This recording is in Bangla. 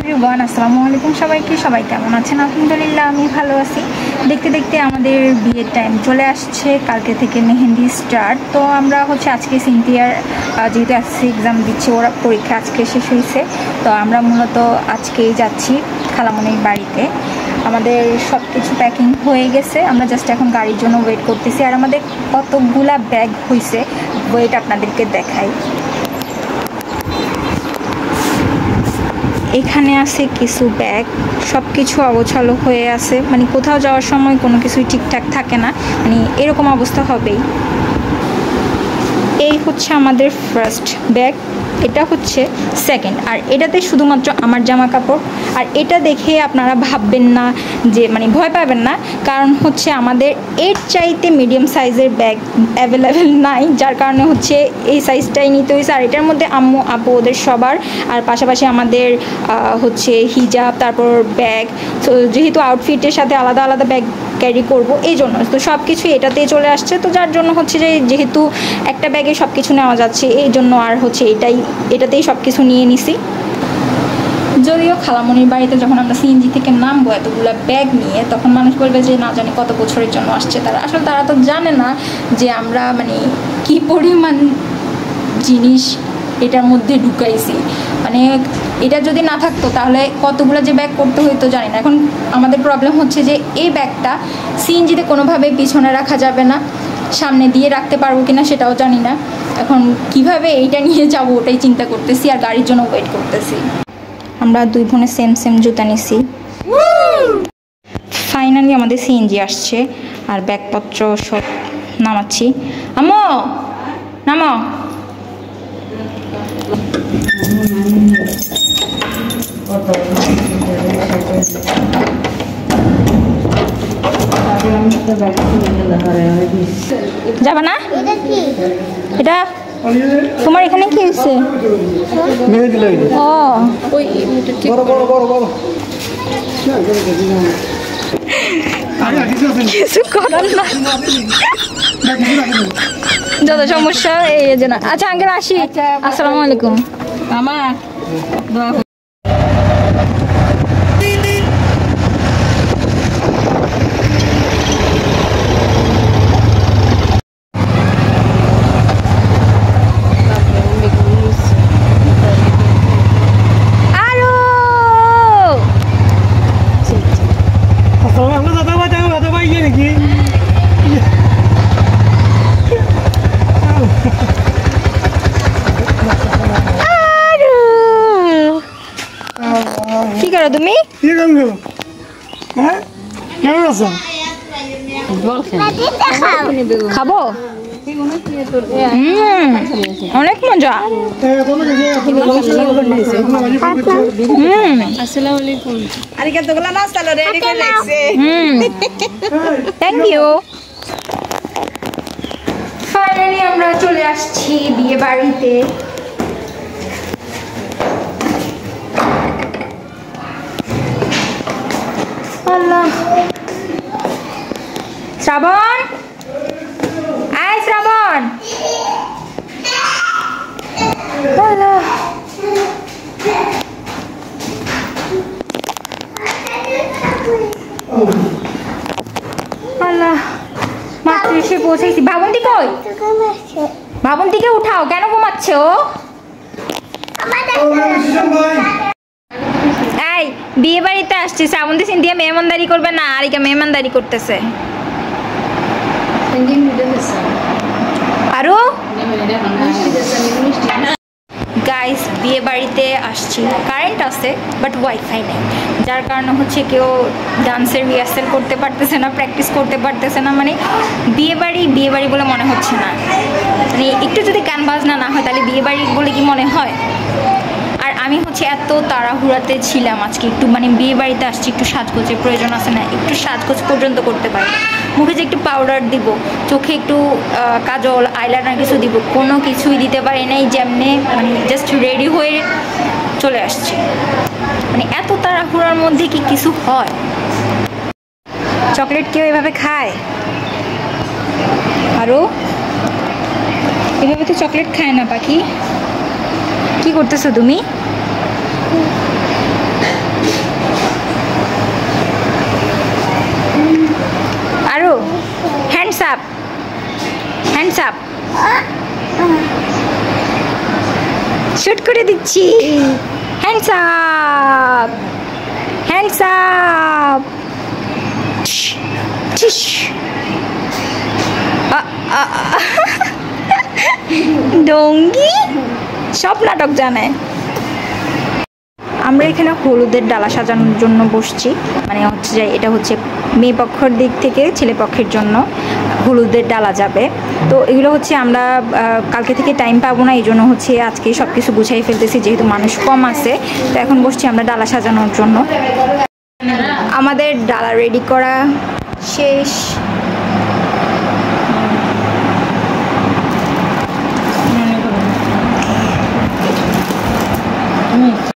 এভরিওয়ান, আসসালামু আলাইকুম সবাইকে। সবাই কেমন আছেন? আলহামদুলিল্লাহ আমি ভালো আছি। দেখতে দেখতে আমাদের বিয়ের টাইম চলে আসছে। কালকে থেকে মেহেন্দি স্টার্ট। তো আমরা আজকে সিনথিয়ার যেহেতু এসএসসি এক্সাম দিচ্ছে, ওরা পরীক্ষা আজকে শেষ হয়েছে। তো আমরা মূলত আজকেই যাচ্ছি খালামনির বাড়িতে। আমাদের সব কিছু প্যাকিং হয়ে গেছে, আমরা জাস্ট এখন গাড়ির জন্য ওয়েট করতেছি। আর আমাদের কতগুলা ব্যাগ হয়েছে, ওয়েট আপনাদেরকে দেখাই। এখানে আছে কিছু ব্যাগ, সব কিছু অগোছালো হয়ে আছে, মানে কোথাও যাওয়ার সময় কোনো কিছুই ঠিকঠাক থাকে না, মানে এরকম অবস্থা হবেই। এই আমাদের ফার্স্ট ব্যাগ, এটা সেকেন্ড, আর এটাতে শুধুমাত্র আমার জামা কাপড়। আর এটা দেখে আপনারা ভাববেন না যে মানে ভয় পাবেন না, কারণ আমাদের এর চাইতে মিডিয়াম সাইজের ব্যাগ অ্যাভেলেবেল নাই, যার কারণে এই সাইজটাই নিতে হয়েছে। আর এটার মধ্যে আম্মু আপু ওদের সবার, আর পাশাপাশি আমাদের হিজাব, তারপর ব্যাগ। তো যেহেতু আউটফিটের সাথে আলাদা আলাদা ব্যাগ ক্যারি করব, এই জন্য তো সব কিছু এটাতেই চলে আসছে। তো যার জন্য যে যেহেতু একটা ব্যাগে সব কিছু নেওয়া যাচ্ছে, এই জন্য আর এটাতেই সব কিছু নিয়ে নিছি। যদিও খালামনির বাড়িতে যখন আমরা সিএনজি থেকে নামবো এতগুলো ব্যাগ নিয়ে, তখন মানুষ বলবে যে না জানি কত বছরের জন্য আসছে তারা। আসলে তারা তো জানে না যে আমরা মানে কি পরিমাণ জিনিস এটার মধ্যে ঢুকাইছি। মানে এটা যদি না থাকতো তাহলে কতগুলো যে ব্যাগ করতে হইতো জানি না। এখন আমাদের প্রবলেম যে এই ব্যাগটা সিএনজিতে কোনোভাবে পিছনে রাখা যাবে না, সামনে দিয়ে রাখতে পারবো কিনা সেটাও জানি না। এখন কিভাবে এইটা নিয়ে যাব ওটাই চিন্তা করতেছি, আর গাড়ির জন্য ওয়েট করতেছি। আমরা দুই বোনে সেম সেম জুতা নিছি। ফাইনালি আমাদের সিএনজি আসছে, আর ব্যাগপত্র সব নামাচ্ছি। আম্মু নামো। যাবা না? এটা তোমার এখানে কি হয়েছে? কিছু করার না, যত সমস্যা এই জন্য। আচ্ছা আঙ্কেল আসি, আসসালামু আলাইকুম। আমার তুমি খাবো? অনেক মজা। Thank you. ফাইনালি আমরা চলে আসছি বিয়ে বাড়িতে। শ্রাবণ, আয় শ্রাবণ। মাত্র এসে পৌঁছেছি। ভাবন্তি কই? ভাবন্তিকে উঠাও, কেন ঘুমাচ্ছে ও? এই বিয়ে বাড়িতে আসছি, শ্রাবন্তী সিনথিয়া মেহমানদারি করবে না, আরিকা মেহমানদারি করতেছে। আরো গাইস বিয়ে বাড়িতে আসছি, কারেন্ট আছে বাট ওয়াইফাই নেই, যার কারণে কেউ ডান্সের রিহার্সাল করতে পারতেছে না, প্র্যাকটিস করতে পারতেছে না। মানে বিয়ে বাড়ি বলে মনে হচ্ছে না। মানে একটু যদি গান বাজনা না হয় তাহলে বিয়ে বাড়ি বলে কি মনে হয়? আর আমি এত তাড়াহুড়াতে ছিলাম আজকে, একটু মানে বিয়ে বাড়িতে আসছি, একটু সাজগোজের প্রয়োজন আছে না, একটু সাজগোজ পর্যন্ত করতে পারি। মুখে যে একটু পাউডার দিব, চোখে একটু কাজল আইলাইনার কিছু দিব, কোনো কিছুই দিতে পারি নাই। যেমনি মানে জাস্ট রেডি হয়ে চলে আসছি। মানে এত তাড়াহুড়ার মধ্যে কি কিছু হয়? চকলেট কেউ এভাবে খায়? আরও এভাবে তো চকলেট খায় না পাখি। কি করতেছো তুমি? শুট করে দিচ্ছি। Hands up, hands up. ডঙ্গি সব নাটক জানে। আমরা এখানে হলুদের ডালা সাজানোর জন্য বসছি, মানে হচ্ছে যে এটা হচ্ছে মেয়ে পক্ষের দিক থেকে ছেলে পক্ষের জন্য হলুদের ডালা যাবে। তো এগুলো হচ্ছে আমরা কালকে থেকে টাইম পাবো না, এই জন্য হচ্ছে আজকে সব কিছু গুছাই ফেলতেছি, যেহেতু মানুষ কম আছে। তো এখন বসছি আমরা ডালা সাজানোর জন্য। আমাদের ডালা রেডি করা শেষ।